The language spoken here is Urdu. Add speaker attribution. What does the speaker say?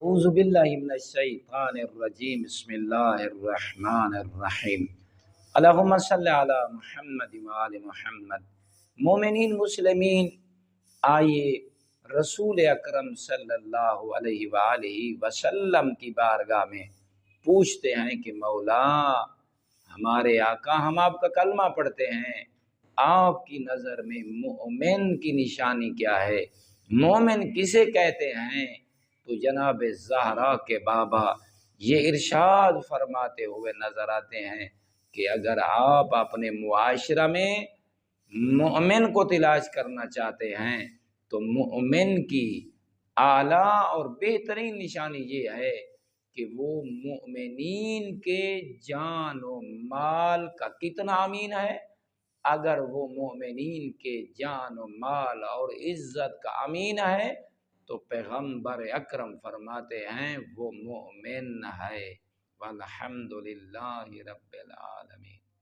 Speaker 1: اعوذ باللہ من الشیطان الرجیم بسم اللہ الرحمن الرحیم اللہم صلی علی محمد وآل محمد۔ مومنین مسلمین، آئیے رسول اکرم صلی اللہ علیہ وآلہ وسلم کی بارگاہ میں پوچھتے ہیں کہ مولا ہمارے آقا، ہم آپ کا کلمہ پڑھتے ہیں، آپ کی نظر میں مومن کی نشانی کیا ہے؟ مومن کسے کہتے ہیں؟ تو جناب زہرا کے بابا یہ ارشاد فرماتے ہوئے نظر آتے ہیں کہ اگر آپ اپنے معاشرہ میں مومن کو تلاش کرنا چاہتے ہیں تو مومن کی اعلیٰ اور بہترین نشانی یہ ہے کہ وہ مومنین کے جان و مال کا کتنا امین ہے۔ اگر وہ مومنین کے جان و مال اور عزت کا امین ہے تو پیغمبر اکرم فرماتے ہیں وہ مومن ہے۔ والحمدللہ رب العالمین۔